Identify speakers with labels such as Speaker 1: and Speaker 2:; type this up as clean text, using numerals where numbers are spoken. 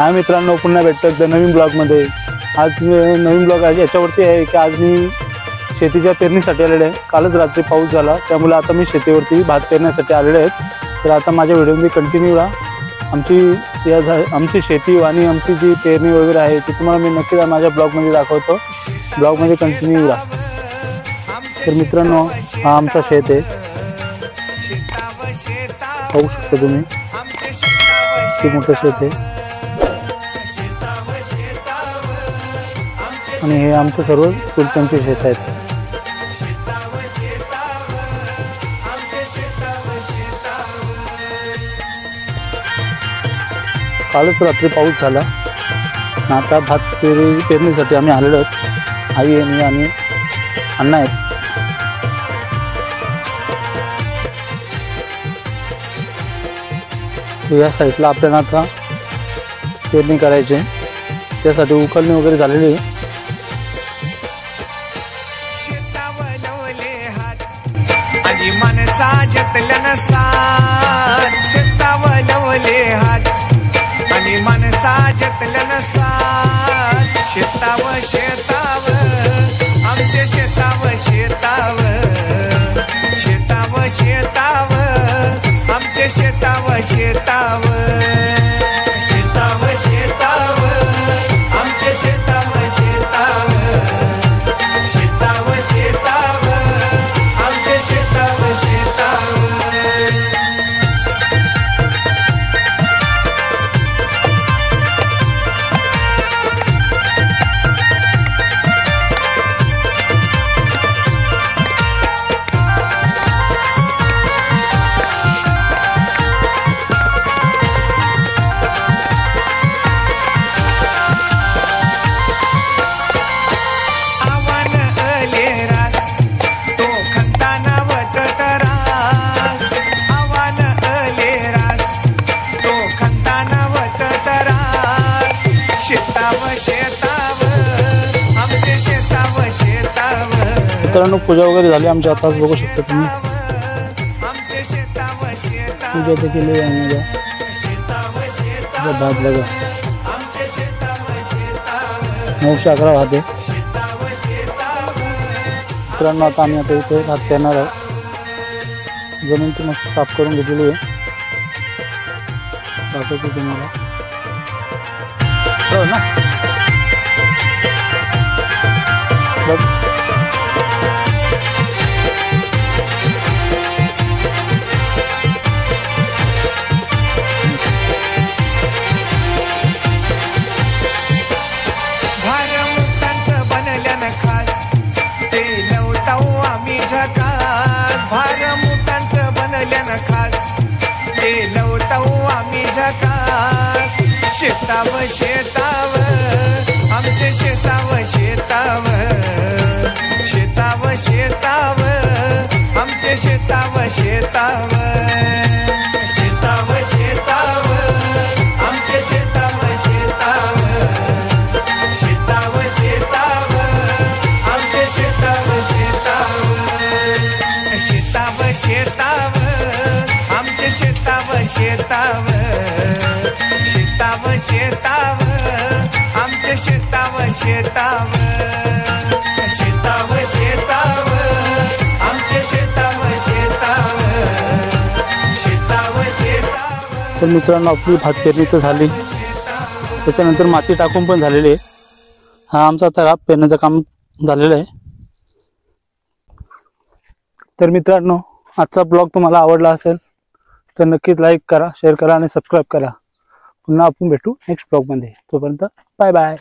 Speaker 1: हाय मित्रांनो, पुन्हा भेटतो एकदा नवीन ब्लॉगमध्ये। आज नवीन ब्लॉग आहे याच्यावरती आहे की आज मी शेतीच्या पेरणीसाठी आलेले आहे। कालच रात्री पाऊस झाला, त्यामुळे आता मी शेतीवरती भात पेरण्यासाठी आलेले आहे। तर आता माझ्या व्हिडिओमध्ये कंटिन्यू राहा। आमची शेती आणि आमची जी पेरणी वगैरे आहे ती तुम्हाला मी नक्कीच माझ्या ब्लॉगमध्ये दाखवतो। ब्लॉगमध्ये कंटिन्यू राहा। तर मित्रांनो, हा आमचा शेत आहे, पाहू शकता तुम्ही, किती मोठं शेत आहे। आणि हे आमचं सर्व चुलत्यांचे शेत आहेत। कालच रात्री पाऊस झाला, आता भात पेरणीसाठी आम्ही आलेलो आहोत। आई आहे, मी आणि अण्णा आहेत। या साईडला आपल्याला आता पेरणी करायची आहे, त्यासाठी उकलणी वगैरे झालेली आहे।
Speaker 2: मनसा जतलन साथ शेतावलवले हात आणि मनसा जतलन साथ शेताव शेताव आमचे शेताव शेताव शेताव शेताव आमचे शेताव शेताव शेताव शेताव आमचे शेताव शेताव शेताव शेताव आमचे शेताव शेताव।
Speaker 1: मित्रांनो, पूजा वगैरे झाली आमच्या आताच, बघू शकता तुम्ही। पूजा तर केली आहे, भात बघा 911 भात आहे। मित्रांनो, आता आम्ही आता इथे भात पेरणार आहोत। जमीन ती मस्त साफ करून घेतलेली आहे, दाखवतो तुम्हाला हो ना।
Speaker 2: शेताव शेताव आमचे शेताव शेताव शेताव शेताव आमचे शेताव शेताव शेताव शेताव आमचे शेताव शेताव शेताव शेताव आमचे शेताव शेताव शेताव शेताव आमचे शेताव शेताव शेताव शेताव आमचे शेताव शेताव शेताव शेताव आमचे शेताव शेताव शेताव शेताव।
Speaker 1: तर मित्रांनो, आपली भात पेरणी तर झाली, त्याच्यानंतर माती टाकून पण झालेली आहे। हा आमचा आता पेरण्याचं काम झालेलं आहे। तर मित्रांनो, आजचा ब्लॉग तुम्हाला आवडला असेल तर नक्कीच लाईक करा, शेअर करा आणि सबस्क्राईब करा। पुन्हा आपण भेटू नेक्स्ट ब्लॉगमध्ये। तोपर्यंत बाय बाय।